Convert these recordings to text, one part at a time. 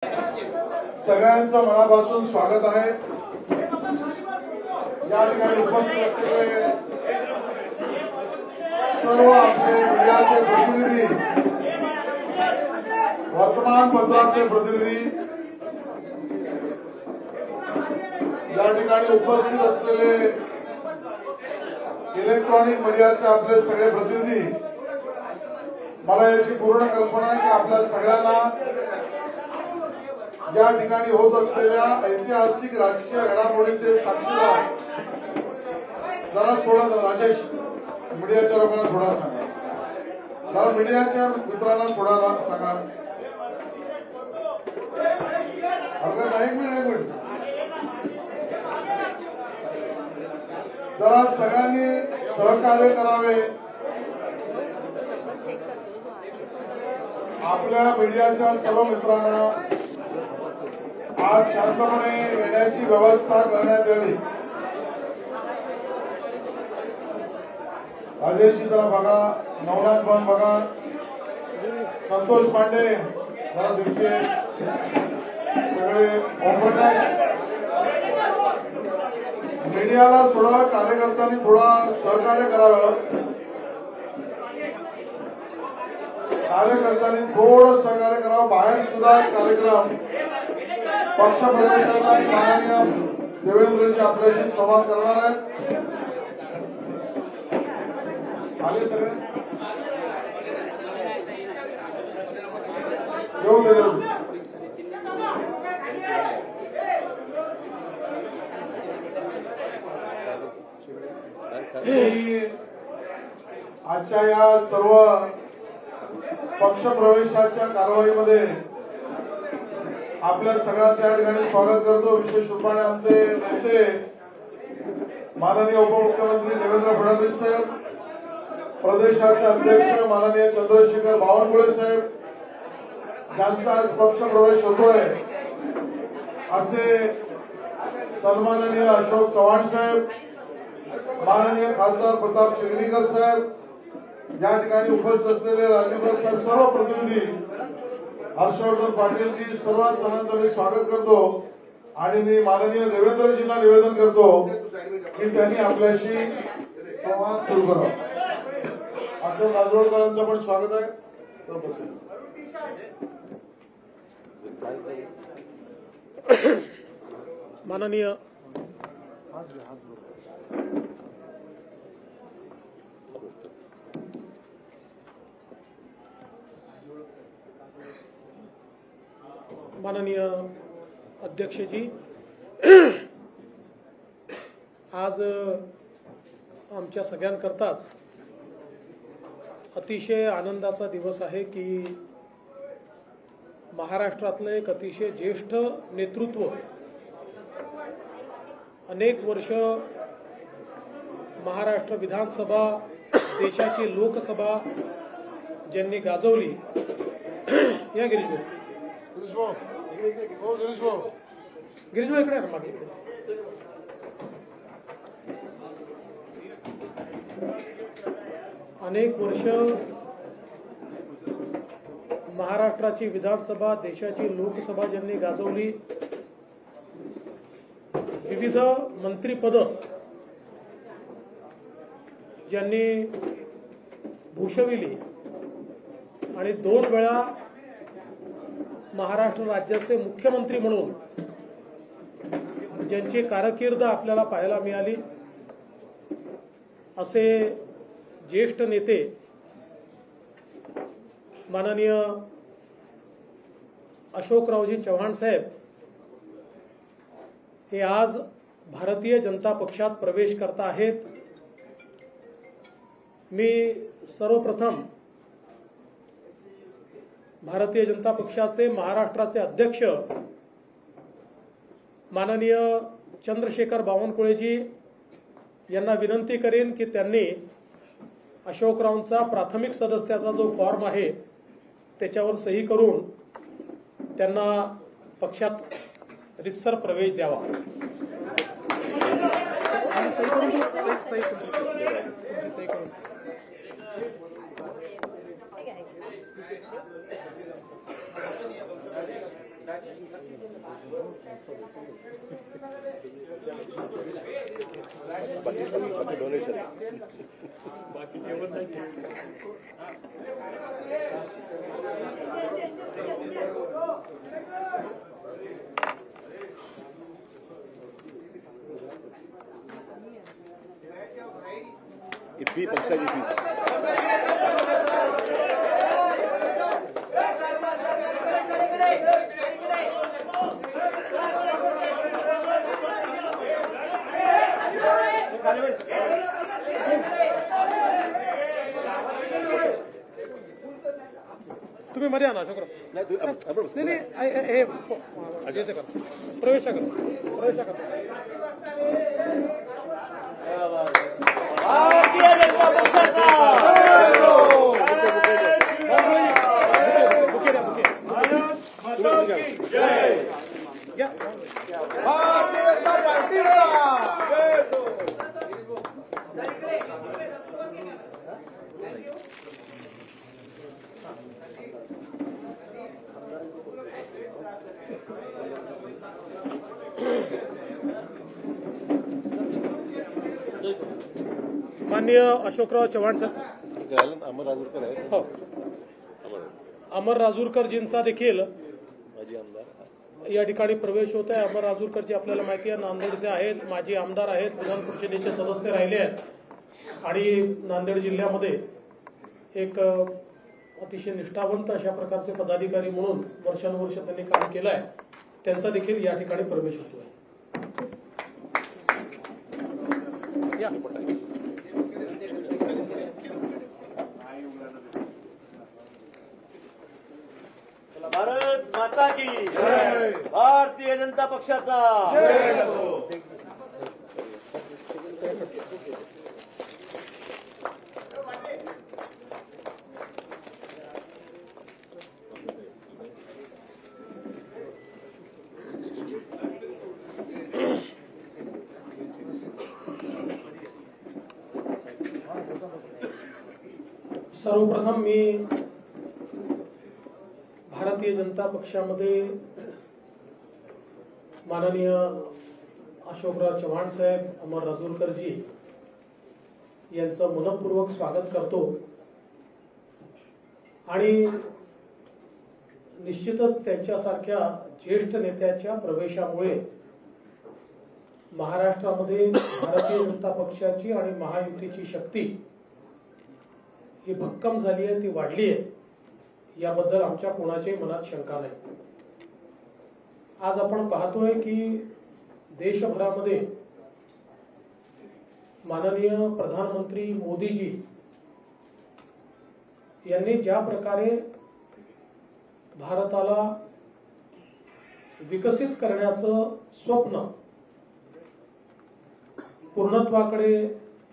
सगळ्यांचं मनापासून स्वागत आहे। या ठिकाणी उपस्थित असलेले सर्व आपले मीडियाचे प्रतिनिधी, वर्तमानपत्राचे प्रतिनिधी, या ठिकाणी उपस्थित असलेले इलेक्ट्रॉनिक मीडियाचे आपले सगळे प्रतिनिधी, मला याची पूर्ण कल्पना आहे की आपल्या सगळ्यांना या ठिकाणी होत असलेल्या ऐतिहासिक राजकीय घडामोडीचे साक्षीदार जरा सोडा राजेश, मीडियाच्या लोकांना सोडा सांगा, जरा मीडियाच्या मित्रांना सोडायला सांगा। अगं एक मिनिट जरा सगळ्यांनी सहकार्य करावे। आपल्या मीडियाच्या सर्व मित्रांना आज शांतपणे येण्याची व्यवस्था करण्यात यावी। राजेशजी जरा बघा, नवनाथ पण बघा, संतोष पांडे जरा देखील, सगळे ओमप्रकाश, मीडियाला थोडा कार्यकर्त्यांनी थोडा सहकार्य करावं। कार्यकर्त्यांनी थोडं सहकार्य करावं। बाहेर सुद्धा कार्यक्रम पक्ष प्रवेशाचा आणि माननीय देवेंद्रजी आपल्याशी संवाद करणार आहेत। आले सगळे येऊ दे। आजच्या या सर्व पक्ष प्रवेशाच्या कारवाईमध्ये आपल्या सगळ्यांचं या ठिकाणी स्वागत करतो। विशेष रूपाने आमचे नेते माननीय उपमुख्यमंत्री देवेंद्र फडणवीस साहेब, प्रदेशाचे अध्यक्ष माननीय चंद्रशेखर बावनकुळे साहेब, ज्यांचा आज पक्ष प्रवेश होतोय, असे सन्माननीय अशोक चव्हाण साहेब, माननीय खासदार प्रताप चिखलीकर साहेब, या ठिकाणी उपस्थित असलेले राजेंद्र साहेब, सर्व प्रतिनिधी, हर्षवर्धन पाटीलजी, सर्व जणांचं मी स्वागत करतो। आणि मी माननीय देवेंद्रजींना निवेदन करतो की त्यांनी आपल्याशी संवाद सुरू करावा। असं राजरोडकरांचं पण स्वागत आहे। तर बसून माननीय माननीय अध्यक्षजी, आज आमच्या सगळ्यांकरताच अतिशय आनंदाचा दिवस आहे की महाराष्ट्रातलं एक अतिशय ज्येष्ठ नेतृत्व, अनेक वर्ष महाराष्ट्र विधानसभा, देशाची लोकसभा ज्यांनी गाजवली, या गिरीशभाऊ इकडे आहे मागे, अनेक वर्ष महाराष्ट्राची विधानसभा, देशाची लोकसभा ज्यांनी गाजवली, विविध मंत्रिपद ज्यांनी भूषविली आणि 2 वेळा महाराष्ट्र राज्याचे मुख्यमंत्री म्हणून ज्यांची कारकीर्द आपल्याला पाहायला मिळाली, असे ज्येष्ठ नेते माननीय अशोकरावजी चव्हाण साहेब हे आज भारतीय जनता पक्षात प्रवेश करत आहेत। मी सर्वप्रथम भारतीय जनता पक्षाचे महाराष्ट्राचे अध्यक्ष माननीय चंद्रशेखर बावनकुळेजी यांना विनंती करेन की त्यांनी अशोकरावांचा प्राथमिक सदस्याचा जो फॉर्म आहे त्याच्यावर सही करून त्यांना पक्षात रितसर प्रवेश द्यावा। बाकी डोनेशन बाकी जेवण नाही. फी पक्षाची फी तुम्ही मध्ये आणा अशोकराव. नाही तू आपण नाही नाही हे याचं करा. प्रवेश करा. प्रवेश करा. बुके द्या, बुके. घ्या. माननीय अशोकराव चव्हाण सर. अमर राजूरकर आहेत. हो. अमर अमर राजूरकरजींचा देखील माजी आमदार या ठिकाणी प्रवेश होत आहे. अमर राजूरकरजी आपल्याला माहिती आहे नांदेडचे आहेत, माजी आमदार आहेत, विधान परिषदेचे सदस्य राहिले आहेत आणि नांदेड जिल्ह्यामध्ये एक अतिशय निष्ठावंत अशा प्रकारचे पदाधिकारी म्हणून वर्षानुवर्ष त्यांनी काम केलं आहे. त्यांचा देखील या ठिकाणी प्रवेश होतोय. या. भारत माता की भारतीय जनता पक्षाचा सर्वप्रथम मी भारतीय जनता पक्षामध्ये माननीय अशोकराव चव्हाण साहेब, अमर राजूरकरजी यांचं मनपूर्वक स्वागत करतो आणि निश्चितच त्यांच्यासारख्या ज्येष्ठ नेत्याच्या प्रवेशामुळे महाराष्ट्रामध्ये भारतीय जनता पक्षाची आणि महायुतीची शक्ती ही भक्कम झाली आहे, ती वाढली आहे. याबद्दल आमच्या कोणाच्याही मनात शंका नाही. आज आपण पाहतोय की देशभरामध्ये माननीय प्रधानमंत्री मोदीजी यांनी ज्या प्रकारे भारताला विकसित करण्याचं स्वप्न पूर्णत्वाकडे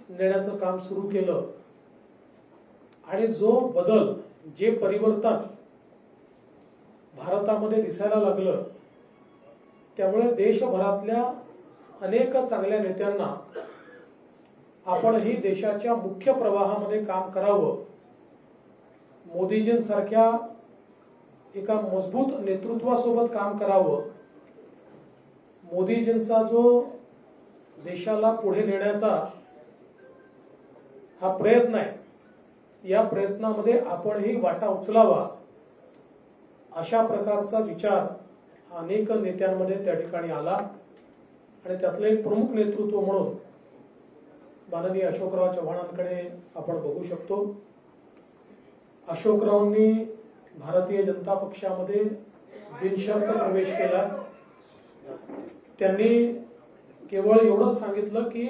नेण्याचं काम सुरू केलं आणि जो बदल, जे परिवर्तन भारतामध्ये दिसायला लागलं, त्यामुळे देशभरातल्या अनेक चांगल्या नेत्यांना आपणही देशाच्या मुख्य प्रवाहामध्ये काम करावं, मोदीजींसारख्या एका मजबूत नेतृत्वासोबत काम करावं, मोदीजींचा जो देशाला पुढे नेण्याचा हा प्रयत्न आहे, या प्रयत्नामध्ये आपणही वाटा उचलावा, अशा प्रकारचा विचार अनेक नेत्यांमध्ये त्या ठिकाणी आला आणि त्यातलं एक प्रमुख नेतृत्व म्हणून माननीय अशोकराव चव्हाणांकडे आपण बघू शकतो. अशोकरावांनी भारतीय जनता पक्षामध्ये बिनशर्त प्रवेश केला. त्यांनी केवळ एवढंच सांगितलं की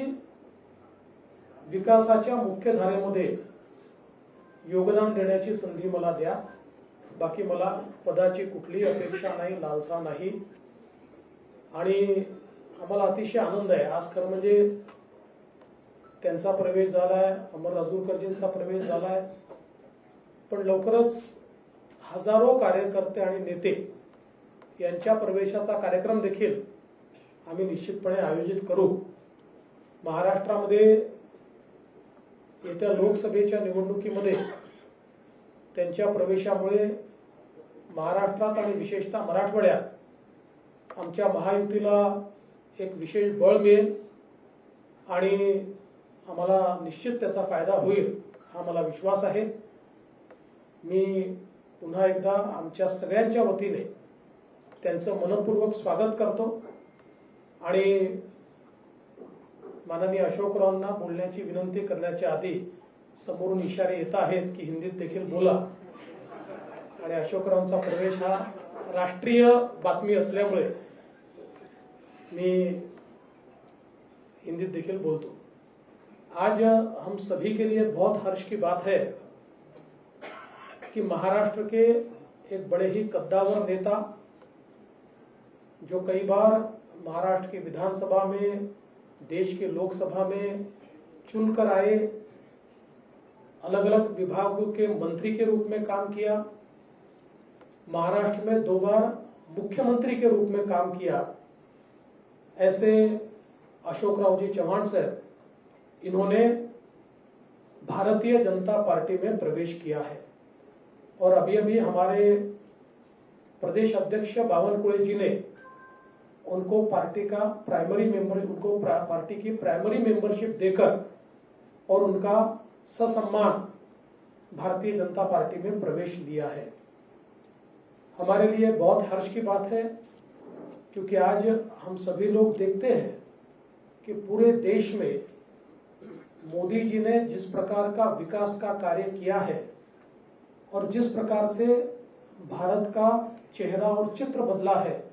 विकासाच्या मुख्य धारेमध्ये योगदान देण्याची संधी मला द्या, बाकी मला पदाची कुठली अपेक्षा नाही, लालसा नाही. आणि आम्हाला अतिशय आनंद आहे आज. खरं म्हणजे त्यांचा प्रवेश झालाय, अमर राजूरकरजींचा प्रवेश झालाय, पण लवकरच हजारो कार्यकर्ते आणि नेते यांच्या प्रवेशाचा कार्यक्रम देखील आम्ही निश्चितपणे आयोजित करू. महाराष्ट्रामध्ये येत्या लोकसभेच्या निवडणुकीमध्ये त्यांच्या प्रवेशामुळे महाराष्ट्रात आणि विशेषतः मराठवाड्यात आमच्या महायुतीला एक विशेष बळ मिळेल आणि आम्हाला निश्चित त्याचा फायदा होईल हा मला विश्वास आहे. मी पुन्हा एकदा आमच्या सगळ्यांच्या वतीने त्यांचं मनपूर्वक स्वागत करतो आणि माननीय अशोकरावांना बोलण्याची विनंती करण्याच्या आधी समोरून इशारे येत आहेत की हिंदीत देखील बोला आणि अशोकरावांचा प्रवेश हा राष्ट्रीय बातमी असल्यामुळे मी हिंदीत देखिल बोलतो. आज हम सभी के लिए बहुत हर्ष की बात है कि महाराष्ट्र के एक बड़े ही कद्दावर नेता जो कई बार महाराष्ट्र की विधानसभा में, देश के लोकसभा में चुनकर आए, अलग अलग विभागों के मंत्री के रूप में काम किया, महाराष्ट्र में 2 बार मुख्यमंत्री के रूप में काम किया, ऐसे अशोकराव जी चव्हाण सर इन्होंने भारतीय जनता पार्टी में प्रवेश किया है. और अभी अभी हमारे प्रदेश अध्यक्ष बावनकुळे जी ने उनको पार्टी की प्राइमरी मेंबरशिप देकर और उनका ससम्मान भारतीय जनता पार्टी में प्रवेश लिया है. हमारे लिए बहुत हर्ष की बात है क्योंकि आज हम सभी लोग देखते हैं कि पूरे देश में मोदी जी ने जिस प्रकार का विकास का कार्य किया है और जिस प्रकार से भारत का चेहरा और चित्र बदला है,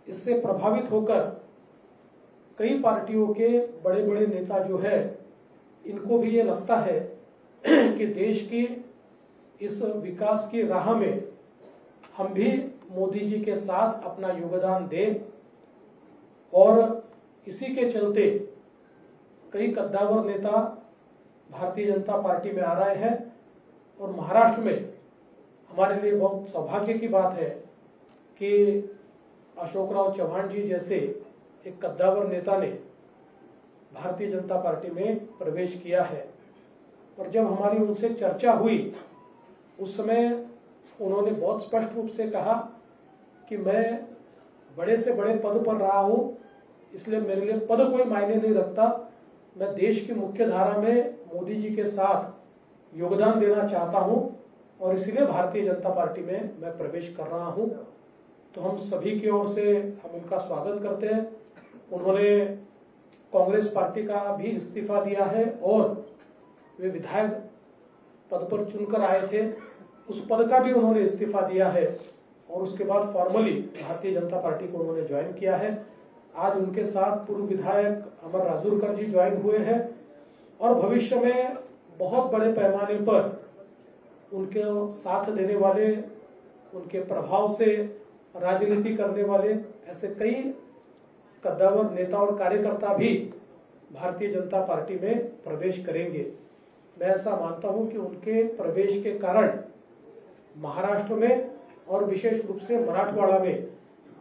इससे प्रभावित होकर कई पार्टियों के बड़े बड़े नेता जो है इनको भी ये लगता है कि देश की इस विकास की राह में हम भी मोदी जी के साथ अपना योगदान दें. और इसी के चलते कई कद्दावर नेता भारतीय जनता पार्टी में आ रहे हैं और महाराष्ट्र में हमारे लिए बहुत सौभाग्य की बात है कि अशोकराव चव्हाण जी जैसे एक कद्दावर नेता ने भारतीय जनता पार्टी में प्रवेश किया है. और जब हमारी उनसे चर्चा हुई उस समय उन्होंने बहुत स्पष्ट रूप से कहा कि मैं बड़े से बड़े पद पर रहा हूं, इसलिए मेरे लिए पद कोई मायने नहीं रखता, मैं देश की मुख्य धारा में मोदी जी के साथ योगदान देना चाहता हूं और इसलिए भारतीय जनता पार्टी में मैं प्रवेश कर रहा हूं. तो हम सभी की ओर से हम उनका स्वागत करते हैं. उन्होंने कांग्रेस पार्टी का भी इस्तीफा दिया है और वे विधायक पद पर चुनकर आए थे, उस पद का भी उन्होंने इस्तीफा दिया है और उसके बाद फॉर्मली भारतीय जनता पार्टी को उन्होंने ज्वाइन किया है. आज उनके साथ पूर्व विधायक अमर राजूरकर जी ज्वाइन हुए हैं और भविष्य में बहुत बड़े पैमाने पर उनके साथ देने वाले, उनके प्रभाव से राजनीति करने वाले ऐसे कई कद्दावर नेता और कार्यकर्ता भी भारतीय जनता पार्टी में प्रवेश करेंगे. मैं ऐसा मानता हूं कि उनके प्रवेश के कारण महाराष्ट्र में और विशेष रूप से मराठवाड़ा में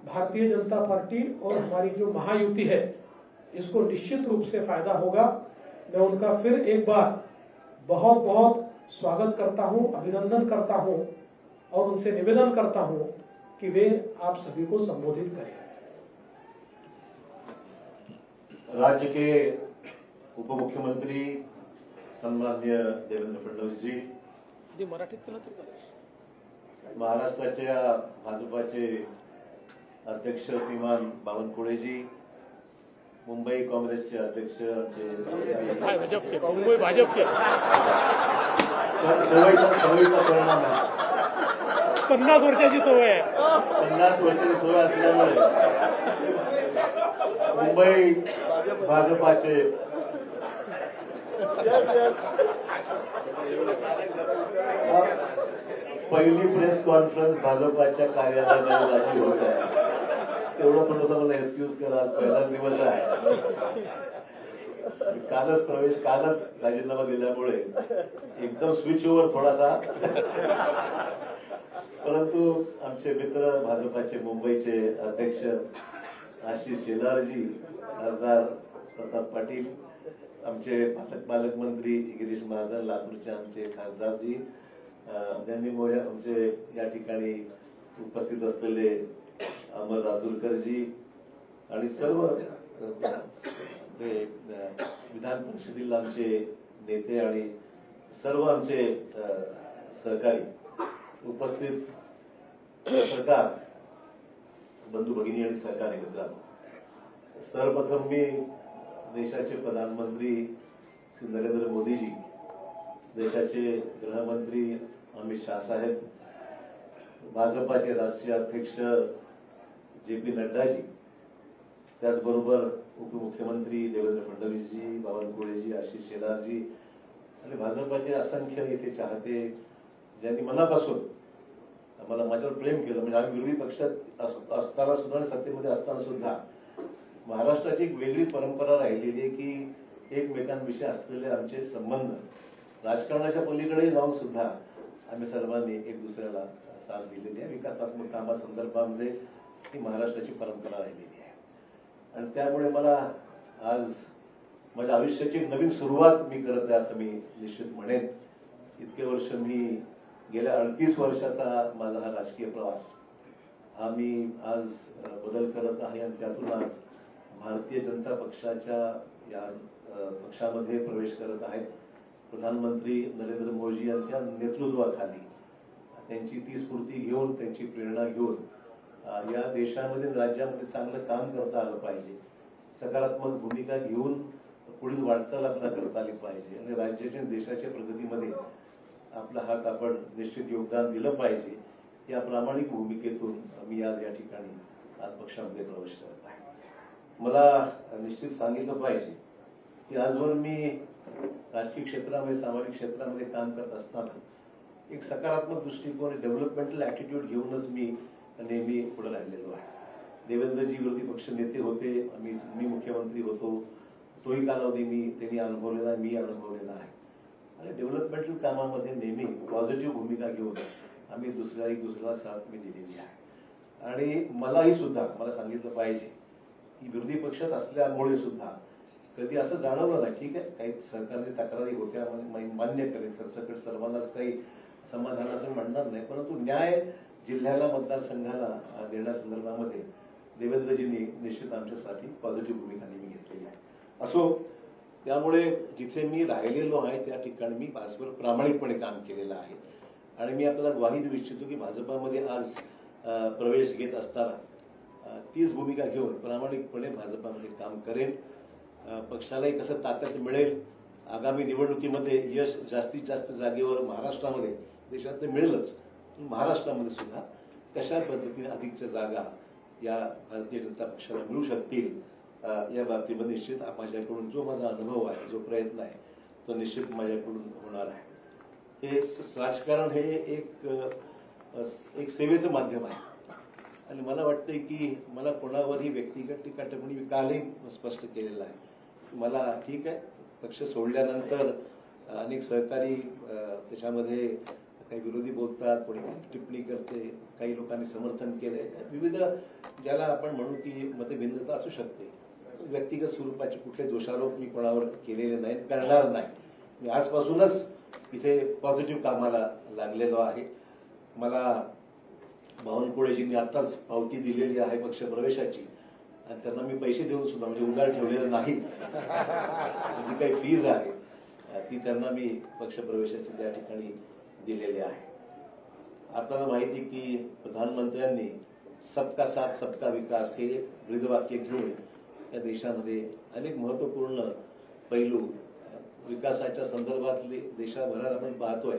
भारतीय जनता पार्टी और हमारी जो महायुति है इसको निश्चित रूप से फायदा होगा. मैं उनका फिर एक बार बहुत बहुत स्वागत करता हूं, अभिनंदन करता हूं और उनसे निवेदन करता हूं कि वे आप सभी को संबोधित करें. राज्य के उप मुख्यमंत्री सन्माननीय देवेंद्र फडणवीस जी, मराठीत केलं तर चालेल. महाराष्ट्राच्या भाजपाचे अध्यक्ष श्रीमान बावनकुळे जी, मुंबई काँग्रेसचे अध्यक्ष आमचे मुंबई भाजपचे सवयीचा परिणाम आहे. 50 वर्षाची सवय आहे. 50 वर्षाची सवय असल्यामुळे मुंबई भाजपाचे पहिली प्रेस कॉन्फरन्स भाजपाच्या कार्यालयामध्ये होत आहे. तेवढं थोडंसं मला एक्सक्यूज करा, आज पहिलाच दिवस आहे. कालच राजीनामा दिल्यामुळे एकदम स्विच ओव्हर थोडासा, परंतु आमचे मित्र भाजपाचे मुंबईचे अध्यक्ष आशिष शेलारजी, खासदार प्रताप पाटील, आमचे पालकमंत्री गिरीश महाजन, लातूरचे आमचे खासदारजी, त्यांनी आमचे या ठिकाणी उपस्थित असलेले अमर राजूरकरजी आणि सर्व ते विधान परिषदेतील आमचे नेते आणि सर्व आमचे सहकारी उपस्थित पत्रकार बंधू भगिनी आणि सहकारी मित्रांनो, सर्वप्रथम मी देशाचे प्रधानमंत्री श्री नरेंद्र मोदीजी, देशाचे गृहमंत्री अमित शाह साहेब, भाजपाचे राष्ट्रीय अध्यक्ष JP नड्डाजी, त्याचबरोबर उपमुख्यमंत्री देवेंद्र फडणवीसजी, बावनकुळेजी, आशिष शेलारजी आणि भाजपाचे असंख्य इथे चाहते ज्यांनी मनापासून आम्हाला माझ्यावर प्रेम केलं. म्हणजे आम्ही विरोधी पक्षात असताना सुद्धा आणि सत्तेमध्ये असताना सुद्धा महाराष्ट्राची एक वेगळी परंपरा राहिलेली आहे की एकमेकांविषयी असलेले आमचे संबंध राजकारणाच्या पलीकडे जाऊन सुद्धा आम्ही सर्वांनी एक दुसऱ्याला साथ दिलेली आहे. विकासात्मक कामासंदर्भामध्ये ही महाराष्ट्राची परंपरा राहिलेली आहे आणि त्यामुळे मला आज माझ्या आयुष्याची एक नवीन सुरुवात मी करत आहे असं मी निश्चित म्हणेन. इतके वर्ष मी गेल्या 38 वर्षाचा माझा हा राजकीय प्रवास हा मी आज बदल करत आहे आणि त्यातून आज भारतीय जनता पक्षाच्या या पक्षामध्ये प्रवेश करत आहे. प्रधानमंत्री नरेंद्र मोदी यांच्या नेतृत्वाखाली त्यांची ती स्फूर्ती घेऊन, त्यांची प्रेरणा घेऊन या देशामध्ये राज्यामध्ये चांगलं काम करता आलं पाहिजे, सकारात्मक भूमिका घेऊन पुढील वाटचाल आपल्याला करता आली पाहिजे आणि राज्याच्या देशाच्या प्रगतीमध्ये आपला हात आपण निश्चित योगदान दिलं पाहिजे. या प्रामाणिक भूमिकेतून मी आज या ठिकाणी आज पक्षामध्ये प्रवेश करत आहे. मला निश्चित सांगितलं पाहिजे की आजवर मी राजकीय क्षेत्रामध्ये, सामाजिक क्षेत्रामध्ये काम करत असताना एक सकारात्मक दृष्टिकोन, डेव्हलपमेंटल ऍटिट्यूड घेऊनच मी नेहमी पुढे राहिलेलो आहे. देवेंद्रजी विरोधी पक्ष नेते होते, मी मुख्यमंत्री होतो, तोही कालावधी त्यांनी अनुभवलेला आहे, मी अनुभवलेला आहे आणि डेव्हलपमेंटल कामामध्ये नेहमी पॉझिटिव्ह भूमिका घेऊन आम्ही दुसऱ्याला साथ मी दिलेली आहे. आणि मलाही सुद्धा मला सांगितलं पाहिजे की विरोधी पक्षात असल्यामुळे सुद्धा कधी असं जाणवलं नाही. ठीक आहे, काही सरकारच्या तक्रारी होत्या, मान्य करेल, सरसकट सर्वांनाच काही समाधान असं म्हणणार नाही, परंतु न्याय जिल्ह्याला, मतदारसंघाला देण्यासंदर्भामध्ये देवेंद्रजींनी निश्चित आमच्यासाठी पॉझिटिव्ह भूमिका नेहमी घेतलेली आहे. असो, त्यामुळे जिथे मी राहिलेलो आहे त्या ठिकाणी मी भाजपवर प्रामाणिकपणे काम केलेलं आहे आणि मी आपल्याला ग्वाही देऊ इच्छितो की भाजपामध्ये आज प्रवेश घेत असताना तीच भूमिका घेऊन प्रामाणिकपणे भाजपामध्ये काम करेन. पक्षालाही कसं ताकद मिळेल, आगामी निवडणुकीमध्ये यश जास्तीत जास्त जागेवर महाराष्ट्रामध्ये, देशात तर मिळेलच, महाराष्ट्रामध्ये सुद्धा कशा पद्धतीने अधिकच्या जागा या भारतीय जनता पक्षाला मिळू शकतील या बाबतीमध्ये निश्चित माझ्याकडून जो माझा अनुभव आहे, जो प्रयत्न आहे, तो निश्चित माझ्याकडून होणार आहे. हे राजकारण हे एक सेवेचं माध्यम आहे आणि मला वाटतंय की मला कोणावरही व्यक्तिगत टीका टिप्पणी कालही स्पष्ट केलेलं आहे. मला ठीक आहे, पक्ष सोडल्यानंतर अनेक सहकारी त्याच्यामध्ये काही विरोधी बोलतात, कोणी काही टिप्पणी करते, काही लोकांनी समर्थन केलंय, विविध ज्याला आपण म्हणू की मतभिन्नता असू शकते. व्यक्तिगत स्वरूपाचे कुठले दोषारोप मी कोणावर केलेले नाहीत, करणार नाही. मी आजपासूनच इथे पॉझिटिव्ह कामाला लागलेलो आहे. मला बावनकुळेजींनी आताच पावती दिलेली आहे पक्ष प्रवेशाची आणि त्यांना मी पैसे देऊन सुद्धा, म्हणजे उधार ठेवलेलं नाही, जी काही फीज आहे ती त्यांना मी पक्ष प्रवेशाची त्या ठिकाणी दिलेली आहे. आपल्याला माहिती की प्रधानमंत्र्यांनी सबका साथ सबका विकास हे ब्रीदवाक्य घेऊन या देशामध्ये अनेक महत्वपूर्ण पैलू विकासाच्या संदर्भातले देशाभरात आपण पाहतोय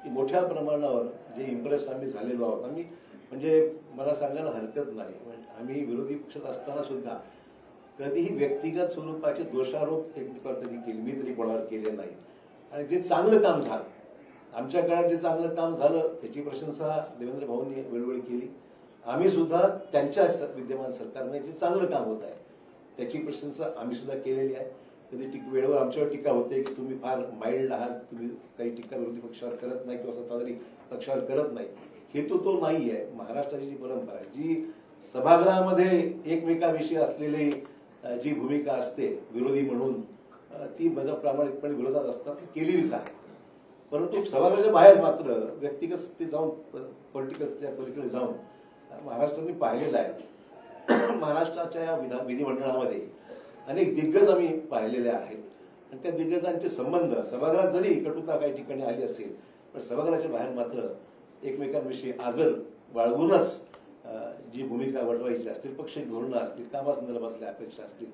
की मोठ्या प्रमाणावर जे इम्प्रेस आम्ही झालेलो आहोत. आम्ही म्हणजे मला सांगायला हरकत नाही, आम्ही विरोधी पक्षात असताना सुद्धा कधीही व्यक्तिगत स्वरूपाचे दोषारोप एकमेकांवर कधी केले, मी तरी कोणावर केले नाही. आणि जे चांगलं काम झालं, आमच्या काळात जे चांगलं काम झालं त्याची प्रशंसा देवेंद्र भाऊंनी वेळोवेळी केली. आम्ही सुद्धा त्यांच्या विद्यमान सरकारने जे चांगलं काम होत आहे त्याची प्रशंसा आम्ही सुद्धा केलेली आहे. कधी वेळेवर आमच्यावर टीका होते की तुम्ही फार माइल्ड आहात, तुम्ही काही टीका विरोधी पक्षावर करत नाही किंवा सत्ताधारी पक्षावर करत नाही. हेतू तो नाही आहे. महाराष्ट्राची जी परंपरा आहे, जी सभागृहामध्ये एकमेकाविषयी असलेली जी भूमिका असते विरोधी म्हणून, ती प्रामाणिकपणे विरोधात असतात केलेलीच आहे. परंतु सभागृहाच्या बाहेर मात्र व्यक्तिगत ते जाऊन पॉलिटिकलच्या पलीकडे जाऊन महाराष्ट्राने पाहिलेला आहे. महाराष्ट्राच्या या विधिमंडळामध्ये अनेक दिग्गज आम्ही पाहिलेले आहेत आणि त्या दिग्गजांचे संबंध सभागृहात जरी कटुता काही ठिकाणी आली असेल पण सभागृहाच्या बाहेर मात्र एकमेकांविषयी आदर बाळगूनच जी भूमिका वटवायची असतील, पक्षी धोरणं असतील, कामासंदर्भातल्या अपेक्षा असतील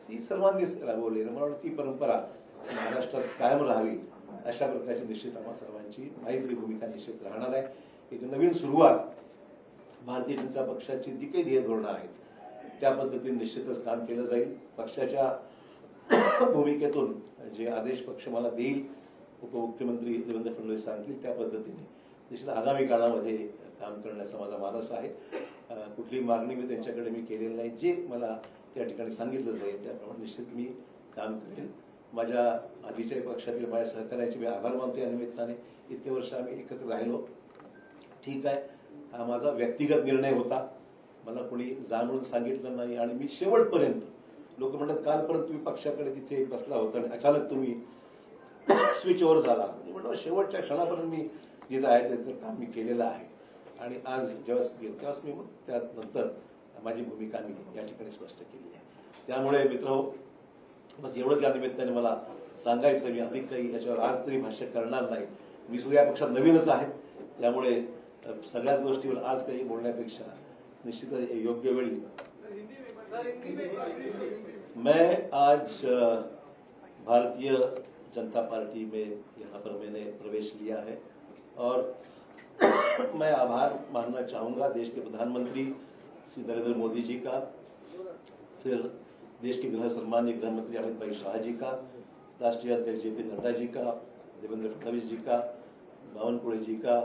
ती सर्वांनीच राबवली. मला वाटतं ती परंपरा महाराष्ट्रात कायम राहावी अशा प्रकारची निश्चित आम्हा सर्वांची माहिती भूमिका निश्चित राहणार आहे. एक नवीन सुरुवात भारतीय जनता पक्षाची जी काही ध्येय धोरणं आहेत त्या पद्धतीने निश्चितच काम केलं जाईल. पक्षाच्या भूमिकेतून जे आदेश पक्ष मला देईल, उपमुख्यमंत्री देवेंद्र फडणवीस सांगतील त्या पद्धतीने निश्चित आगामी काळामध्ये काम करण्याचा माझा मानस आहे. कुठलीही मागणी मी त्यांच्याकडे मी केलेली नाही. जे मला त्या ठिकाणी सांगितलं जाईल त्याप्रमाणे निश्चित मी काम करेल. माझ्या आधीच्या पक्षातील माझ्या सहकार्याचे मी आभार मानतो. या निमित्ताने इतके वर्ष आम्ही एकत्र राहिलो. ठीक आहे, हा माझा व्यक्तिगत निर्णय होता. मला कोणी जाणून सांगितलं नाही आणि मी शेवटपर्यंत, लोक म्हणतात कालपर्यंत तुम्ही पक्षाकडे तिथे बसला होता आणि अचानक तुम्ही स्विच ओव्हर झाला. मी म्हटलं शेवटच्या क्षणापर्यंत मी जिथं आहे त्याचं काम मी केलेलं आहे आणि आज जेव्हा गेलो तेव्हाच मी मग त्यानंतर माझी भूमिका मी या ठिकाणी स्पष्ट केली आहे. त्यामुळे मित्रहो, बस एवढंच या निमित्ताने मला सांगायचं. मी अधिक काही याच्यावर आज तरी भाष्य करणार नाही. मी सुद्धा या पक्षात नवीनच आहे त्यामुळे सगळ्याच गोष्टीवर आज काही बोलण्यापेक्षा निश्चित योग्य वेळी मैं आज भारतीय जनता पार्टी में यहाँ पर मैंने प्रवेश लिया है और मैं आभार मानना चाहूँगा देश के प्रधानमंत्री श्री नरेंद्र मोदी जी का, फिर देश के सम्माननीय गृह मंत्री अमित भाई शाह जी का, राष्ट्रीय अध्यक्ष JP नड्डा जी का, देवेंद्र फडणवीस जी का, बावनकुळे जी का,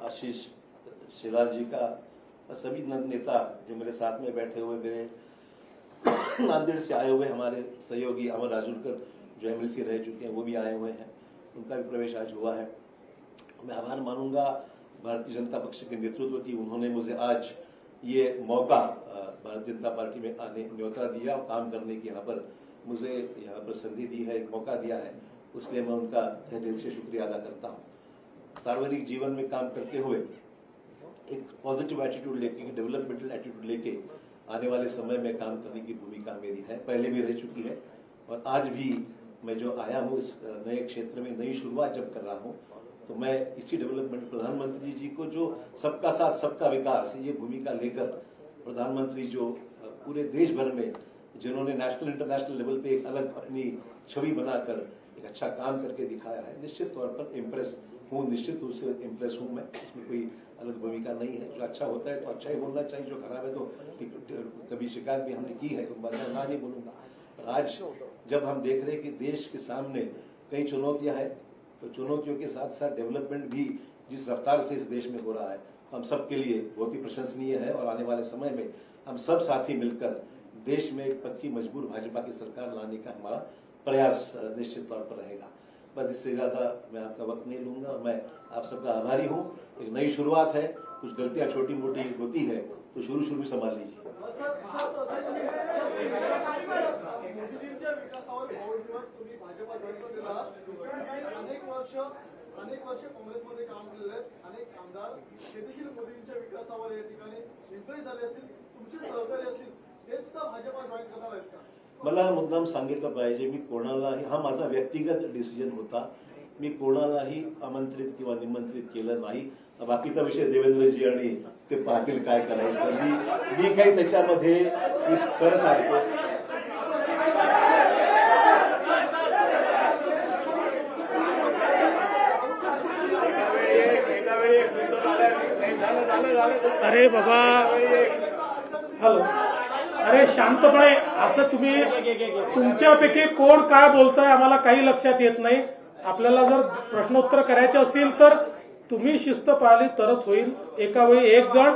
आशीष शेलार जी का, सभी नेता जो मेरे साथ में बैठे हुए, मेरे नांदेड़ से आए हुए हमारे सहयोगी अमर राजूरकर जो MLC रह चुके हैं वो भी आए हुए हैं, उनका भी प्रवेश आज हुआ है. मैं आभार मानूंगा भारतीय जनता पक्ष के नेतृत्व की. उन्होंने मुझे आज ये मौका भारतीय जनता पार्टी में आने न्योता दिया और काम करने की मुझे यहाँ पर संधि दी है, एक मौका दिया है. उसलिए मैं उनका तहे दिल से शुक्रिया अदा करता हूँ. सार्वजनिक जीवन में काम करते हुए एक पॉजिटिव एटीट्यूड लेके, डेवलपमेंटल एटीट्यूड लेके आने वाले समय में काम करने की भूमिका मेरी है, पहले भी रह चुकी है और आज भी मैं जो आया हूँ इस नए क्षेत्र में नई शुरुआत जब कर रहा हूँ तो मैं इसी डेवलपमेंट, प्रधानमंत्री जी को जो सबका साथ सबका विकास ये भूमिका लेकर, प्रधानमंत्री जो पूरे देश भर में जिन्होंने नेशनल इंटरनेशनल लेवल पे एक अलग अपनी छवि बनाकर एक अच्छा काम करके दिखाया है, निश्चित तौर पर इम्प्रेस हूँ, निश्चित रूप से इम्प्रेस हूँ मैं. इसमें कोई अलग भूमिका नहीं है. जो अच्छा होता है तो अच्छा ही बोलना चाहिए, जो खराब है तो कभी शिकायत भी हमने की है तो मैं ना नहीं बोलूंगा. आज जब हम देख रहे हैं कि देश के सामने कई चुनौतियां हैं तो चुनौतियों के साथ साथ डेवलपमेंट भी जिस रफ्तार से इस देश में हो रहा है हम सब के लिए बहुत ही प्रशंसनीय है और आने वाले समय में हम सब साथी मिलकर देश में एक पक्की मजबूर भाजपा की सरकार लाने का हमारा प्रयास निश्चित तौर पर रहेगा. बस इससे ज्यादा मैं आपका वक्त नहीं लूंगा. मैं आप सबका आभारी हूँ. एक नई शुरुआत है, कुछ गलतियां छोटी मोटी होती है तो शुरू में संभाल लीजिए. अनेक वर्ष काँग्रेसमध्ये काम केलेले आहेत. अनेक आमदार हे देखील मोदींच्या विकासावर या ठिकाणी इम्प्रेस झाले असतील, तुमचे सहकारी असतील, ते सुद्धा भाजपा जॉईन करणार आहेत का? मला मुद्दाम सांगितलं पाहिजे, मी कोणालाही, हा माझा व्यक्तिगत डिसिजन होता, मी कोणालाही आमंत्रित किंवा निमंत्रित केलं नाही. बाकीचा विषय देवेंद्रजी आणि ते पाहतील काय करायचं. मी काही त्याच्यामध्ये खरं सांगतो. अरे बाबा, हॅलो, अरे शांतपणे, असं तुम्ही तुमच्यापैकी कोण काय बोलतंय आम्हाला काही लक्षात येत नाही. आपल्याला जर प्रश्नोत्तर करायचे असतील तर तुम्ही शिस्त पाळली तरच होईल. एका वेळी एक जण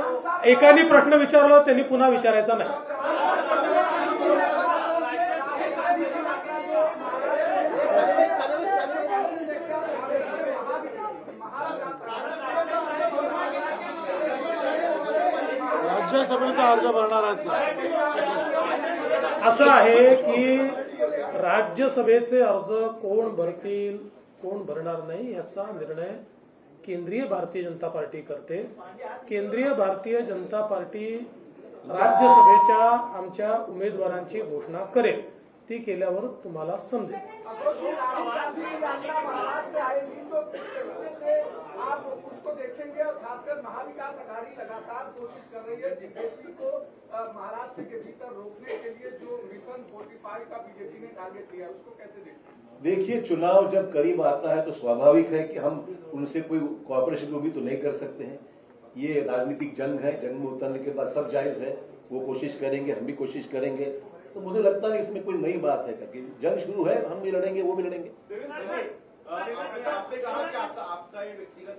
एकाने प्रश्न विचारला त्यांनी पुन्हा विचारायचा नाही. राज्यसभेचा अर्ज भरणार आहेत. असं आहे की राज्यसभेचे अर्ज कोण भरतील कोण भरणार नाही याचा निर्णय केंद्रीय भारतीय जनता पार्टी करते. केंद्रीय भारतीय जनता पार्टी राज्यसभेच्या आमच्या उमेदवारांची घोषणा करेल. ती केल्यावर तुम्हाला समजेल. महाराष्ट्र आएगी तो किस तरीके से आप उसको देखेंगे और खासकर महाविकास आघाड़ी लगातार कोशिश कर रही है बीजेपी को महाराष्ट्र के भीतर रोकने के लिए जो मिशन 45 का बीजेपी ने टारगेट लिया उसको कैसे देखते हैं? देखिए, चुनाव जब करीब आता है तो स्वाभाविक है कि हम उनसे कोई कॉपरेशन को भी तो नहीं कर सकते हैं. ये राजनीतिक जंग है. जंग में उतरने के बाद सब जायज है. वो कोशिश करेंगे, हम भी कोशिश करेंगे. तो मुझे लगता नहीं इसमें कोई नई बात है. करके जंग शुरू है, हम भी लड़ेंगे, वो भी लड़ेंगे. आपने कहा कि आपका ये व्यक्तिगत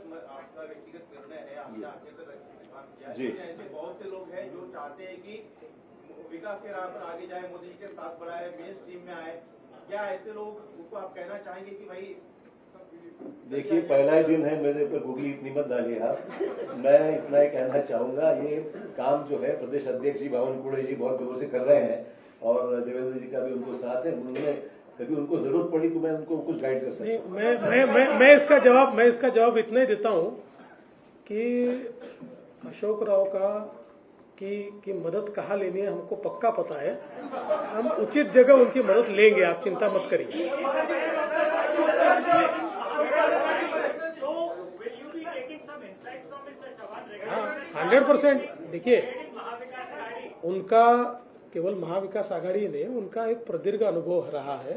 निर्णय है, आपने आगे तक काम किया है. जी. ऐसे बहुत से लोग हैं जो चाहते हैं कि विकास के राह पर आगे जाए, मोदी जी के साथ बढ़ाए, मेन स्ट्रीम में आए. क्या ऐसे लोग को आप कहना चाहेंगे कि भाई देखिए, पहला ही दिन है, मेरे ऊपर गूगली इतनी मत डालिए आप. मैं इतना ही कहना चाहूंगा, ये काम जो है प्रदेश अध्यक्ष जी बावनकुळे जी बहुत दिनों से कर रहे हैं और देवेंद्र जी का भी उनको साथ है. उन्होंने कभी उनको जरूरत पड़ी तो मैं उनको कुछ गाइड कर सकता हूँ. मैं इसका जवाब इतना ही देता हूँ कि अशोक राव की मदद कहाँ लेनी है हमको पक्का पता है. हम उचित जगह उनकी मदद लेंगे, आप चिंता मत करिए. 100%. देखिए, उनका केवल महाविकास आघाड़ी ने उनका एक प्रदीर्घ अनुभव रहा है.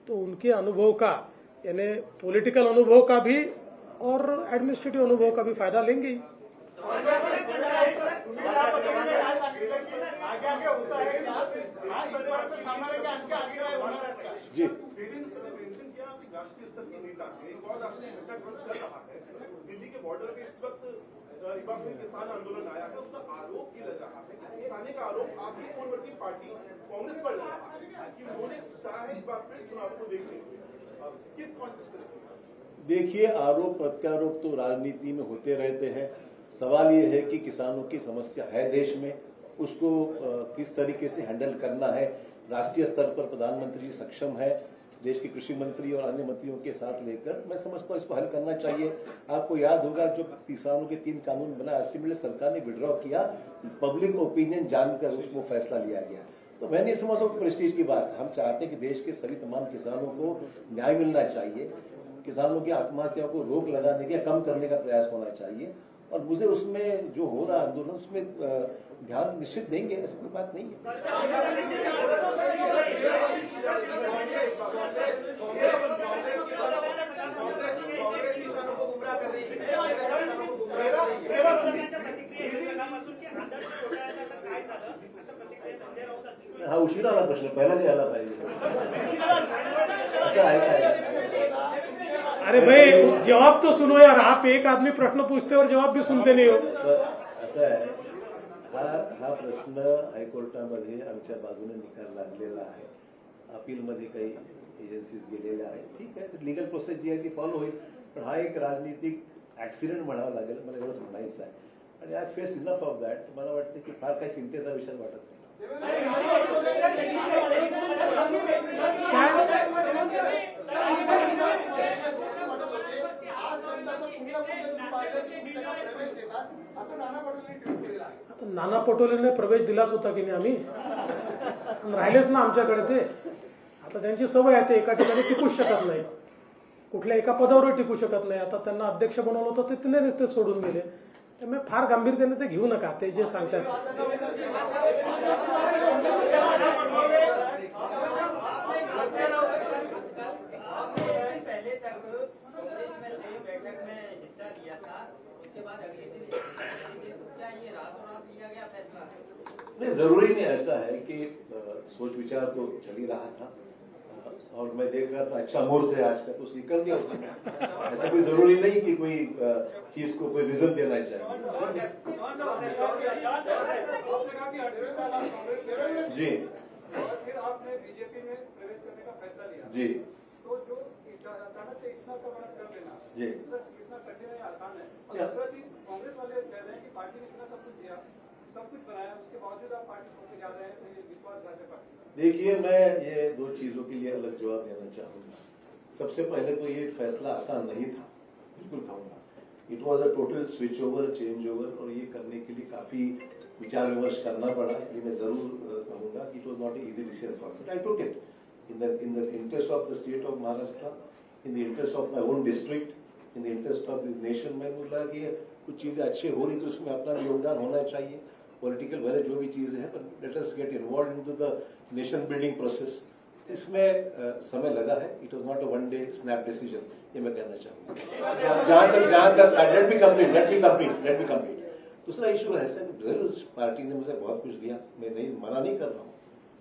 तो उनके अनुभव का यानी पॉलिटिकल अनुभव का भी और एडमिनिस्ट्रेटिव अनुभव का भी फायदा लेंगे ही. जी. राष्ट्रीय स्तर के नेता एक और राष्ट्रीय नेता चल रहा है. दिल्ली के बॉर्डर पे इस वक्त किसान आंदोलन आया है. उसका आरोप ये लग रहा है कि किसानी का आरोप आपकी पूर्ववर्ती पार्टी कांग्रेस पर लग रहा है कि उन्होंने चाहा है एक बार फिर चुनाव को देखने के लिए. किस कॉन्टेक्स्ट में? देखिए, आरोप प्रत्यारोप तो राजनीति में होते रहते हैं. सवाल ये है कि किसानों की समस्या है देश में, उसको किस तरीके से हैंडल करना है. राष्ट्रीय स्तर पर प्रधानमंत्री सक्षम है, देश के कृषि मंत्री और अन्य मंत्रियों के साथ लेकर मैं समझता हूँ इसको हल करना चाहिए. आपको याद होगा जो किसानों के 3 कानून बना अल्टीमेटली सरकार ने विड्रॉ किया, पब्लिक ओपिनियन जानकर उसको फैसला लिया गया. तो मैं नहीं समझता प्रेस्टीज की बात. हम चाहते हैं कि देश के सभी तमाम किसानों को न्याय मिलना चाहिए. किसानों की आत्महत्या को रोक लगाने का, कम करने का प्रयास होना चाहिए. और मुझे उसमें जो हो रहा आंदोलन उसमें ध्यान निश्चित देंगे, ऐसी कोई बात नहीं है. हा उशीर आला प्रश्न, पहिलाच यायला पाहिजे. असं आहे काय? अरे भाई, जवाब तो सुनो यार. आप एक आदमी प्रश्न पूछते हो और जवाब भी सुनते नहीं हो. असं आहे, हा प्रश्न हायकोर्टामध्ये आमच्या बाजूने निकाल लागलेला आहे. अपीलमध्ये काही एजन्सीज गेलेल्या आहेत. ठीक आहे, लिगल प्रोसेस जी आहे ती फॉलो होईल. पण हा एक राजनीतिक ऍक्सिडेंट म्हणावा लागेल, मला एवढंच म्हणायचं आहे. आणि I face enough of that. मला वाटतं की फार काही चिंतेचा विषय वाटत नाही. नाना पटोलेने प्रवेश दिलाच होता की नाही आम्ही. राहिलेच ना आमच्याकडे ते. आता त्यांची सवय आहे, ते एका ठिकाणी टिकूच शकत नाही, कुठल्या एका पदावर टिकू शकत नाही. आता त्यांना अध्यक्ष बनवलं होतं ते तिने ते सोडून गेले. त्यामुळे फार गांभीर्याने ते घेऊ नका, ते जे सांगतात. पहले तक कांग्रेस में नई बैठक में हिस्सा लिया था, उसके बाद अगले दिन क्या ये रातों रात लिया गया फैसला? नहीं, जरूरी नहीं. ऐसा है कि सोच विचार तो चल ही रहा था और मैं देख रहा था अच्छा मुहूर्त है आज का, तो उसने कर दिया उसने. ऐसा कोई जरूरी नहीं कि कोई चीज को कोई रीजन देना चाहिए. जी. और फिर आपने बीजेपी में प्रवेश करने का फैसला लिया. जी. तो जो अचानक से इतना सब कर देना, जी. इतना कठिन है, आसान है. और दूसरा चीज, कांग्रेस वाले कह रहे हैं कि पार्टी ने इतना सब कुछ दिया, सब कुछ बनाया, उसके बावजूद आप पार्टी को जा रहे हैं, तो ये विश्वास भाजपा. देखिए, मैं ये 2 चीजों के लिए अलग जवाब देना चाहूंगा. सबसे पहले तो ये फैसला आसान नहीं था, बिल्कुल कहूंगा. It was a total switch over, change over, और ये करने के लिए काफी विचार विमर्श करना पड़ा। ये मैं जरूर कहूंगा कि it was not a easy decision for me. I took it in the interest of the state of Maharashtra, in the interest of my own district, in the interest of this nation। मैं बोला कि कुछ चीजें अच्छी हो रही तो उसमें अपना भी योगदान होना चाहिए, पॉलिटिकल भले जो भी चीजें हैं, पर let us get involve into the nation building process. इसमें समय लगा है, it was not a one day snap decision, ये मैं कहना चाहूंगा। जहां तक लेट मी कंप्लीट। दूसरा इशू है सर, जरूर पार्टी ने मुझे बहुत कुछ दिया, मैं नहीं मना नहीं कर रहा हूँ,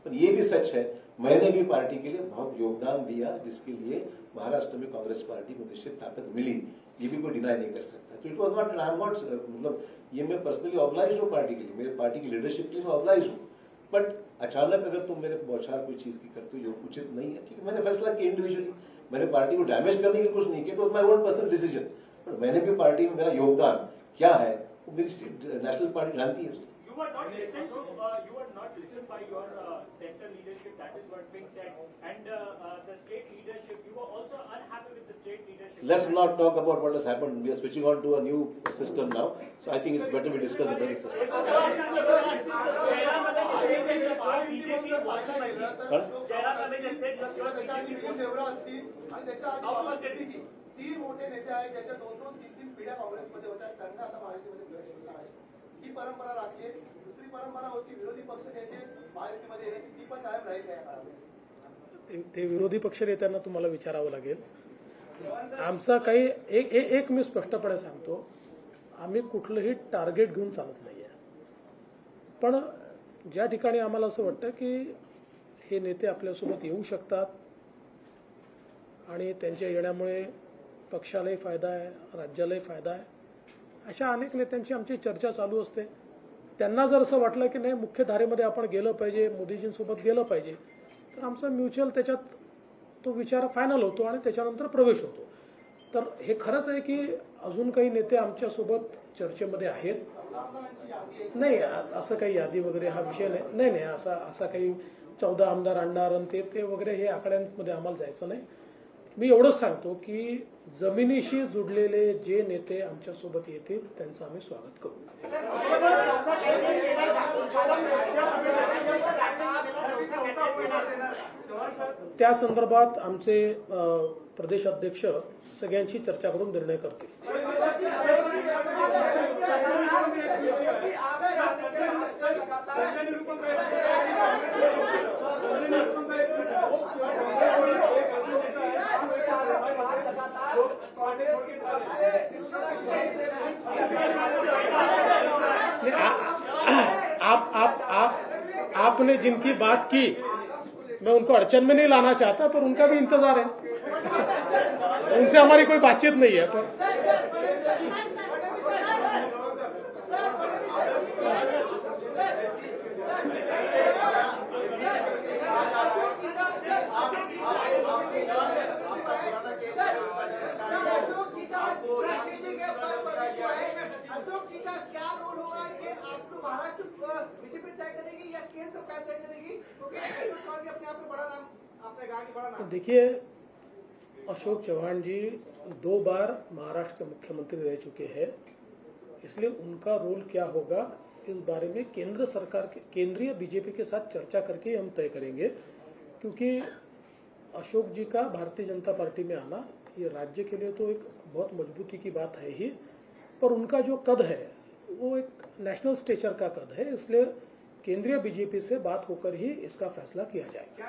पर ये भी सच है मैंने भी पार्टी के लिए बहुत योगदान दिया, जिसके लिए महाराष्ट्र में कांग्रेस पार्टी को निश्चित ताकत मिली, ये भी कोई डिनाई नहीं कर सकता। तो it was not, I am not, मतलब ये मैं पर्सनली ऑब्लाइज हूँ पार्टी के लिए, मेरे पार्टी की लीडरशिप के लिए मैं ऑब्लाइज हूँ, बट अचानक अगर तुम मेरे बौछार कोई चीज की करते हो जो उचित नहीं है, ठीक है, मैंने फैसला किया इंडिविजुअली, मैंने पार्टी को डैमेज करने की कुछ नहीं किया, तो my own personal decision, but मैंने भी पार्टी में मेरा योगदान क्या है वो मेरी नेशनल पार्टी जानती है। You were not listened by your center leadership. That is what being said, and the state leadership. You were also unhappy with the state leadership. Let's not talk about what has happened. We are switching on to a new system now, so I think it's better we discuss the present system. तीन मोठे नेते आहेत ज्याच्या दोन तीन पिढ्या काँग्रेसमध्ये होत्या, त्यांना आता महायुतीमध्ये प्रवेश केला आहे। ही परंपरा राखली आहे। दुसरी परंपरा होती विरोधी पक्ष नेते महायुतीमध्ये येण्याची, ती पण कायम राहील या काळामध्ये। ते विरोधी पक्ष नेत्यांना तुम्हाला विचारावं लागेल। आमचा काही एक मी स्पष्टपणे सांगतो, आम्ही कुठलंही टार्गेट घेऊन चालत नाहीये, पण ज्या ठिकाणी आम्हाला असं वाटतं की हे नेते आपल्यासोबत येऊ शकतात आणि त्यांच्या येण्यामुळे पक्षालाही फायदा आहे, राज्यालाही फायदा आहे, अशा अनेक नेत्यांची आमची चर्चा चालू असते। त्यांना जर असं वाटलं की नाही मुख्य धारेमध्ये आपण गेलं पाहिजे, मोदीजींसोबत गेलं पाहिजे, तर आमचा म्युच्युअल त्याच्यात तो विचार फायनल होतो आणि त्याच्यानंतर प्रवेश होतो। तर हे खरंच आहे की अजून काही नेते आमच्यासोबत चर्चेमध्ये आहेत। नाही, असं काही यादी वगैरे हा विषय नाही, नाही असा काही 14 आमदार आणणार आणि ते वगैरे हे आकड्यांमध्ये आम्हाला जायचं नाही। मी एवढंच सांगतो की जमिनीशी जुडलेले जे नेते आमच्यासोबत येतील त्यांचं आम्ही स्वागत करू। त्या संदर्भात आमचे प्रदेश अध्यक्ष सगळ्यांशी चर्चा करून निर्णय करतील। आपने जिनकी बात की मैं उनको अड़चन में नहीं लाना चाहता, पर उनका भी इंतजार है, उनसे हमारी कोई बातचीत नहीं है। पर अशोक जी का क्या रोल होगा कि आपको महाराष्ट्र बीजेपी तय करेगी या केंद्र सरकार तय करेगी, क्योंकि अपने आप में बड़ा नाम आपने कहा कि बड़ा नाम। देखिए, अशोक चौहान जी 2 बार महाराष्ट्र के मुख्यमंत्री रह चुके हैं, इसलिए उनका रोल क्या होगा इस बारे में केंद्र सरकार के केंद्रीय बीजेपी के साथ चर्चा करके हम तय करेंगे, क्योंकि अशोक जी का भारतीय जनता पार्टी में आना ये राज्य के लिए तो एक बहुत मजबूती की बात है ही, पर उनका जो कद है वो एक नेशनल स्टेचर का कद है, इसलिए केंद्रीय बीजेपी से बात होकर ही इसका फैसला किया जाएगा।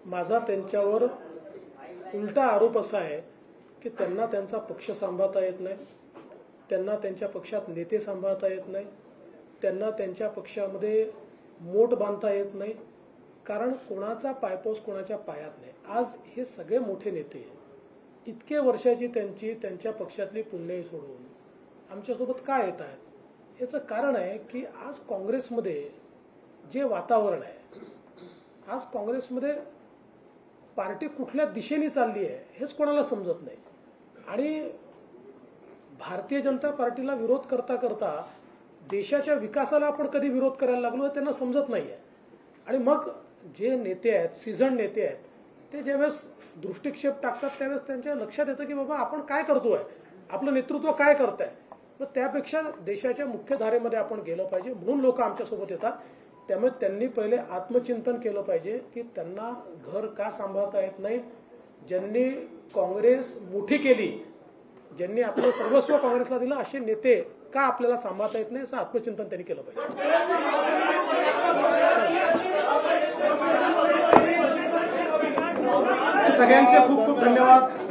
माझा त्यांच्यावर उलटा आरोप असा आहे की त्यांना त्यांचा पक्ष सांभाळता येत नाही, त्यांना त्यांच्या पक्षात नेते सांभाळता येत नाही, त्यांना त्यांच्या पक्षामध्ये मोठ बांधता येत नाही, कारण कोणाचा पायपोस कोणाच्या पायात नाही। आज हे सगळे मोठे नेते इतके वर्षाची त्यांच्या पक्षातली पुण्याई सोडून आमच्यासोबत का येत आहेत, याचं कारण आहे की आज काँग्रेसमध्ये जे वातावरण आहे, आज काँग्रेसमध्ये पार्टी कुठल्या दिशेने चालली आहे हेच कोणाला समजत नाही। आणि भारतीय जनता पार्टीला विरोध करता करता देशाच्या विकासाला आपण कधी विरोध करायला लागलो हे त्यांना समजत नाहीये. आणि मग जे नेते आहेत, सीझन नेते आहेत, ते ज्यावेळेस दृष्टिक्षेप टाकतात त्यावेळेस त्यांच्या लक्षात येतं की बाबा आपण काय करतोय, आपलं नेतृत्व काय करतंय. तर त्यापेक्षा देशाच्या मुख्य धारेमध्ये आपण गेलं पाहिजे, म्हणून लोक आमच्यासोबत येतात. त्यामुळे त्यांनी पहिले आत्मचिंतन केलं पाहिजे की त्यांना घर का सांभाळता येत नाही. ज्यांनी काँग्रेस मोठी केली, ज्यांनी आपलं सर्वस्व काँग्रेसला दिलं, असे नेते का आपल्याला सांभाळता येत नाही, असं आत्मचिंतन त्यांनी केलं पाहिजे. सगळ्यांचे खूप खूप धन्यवाद.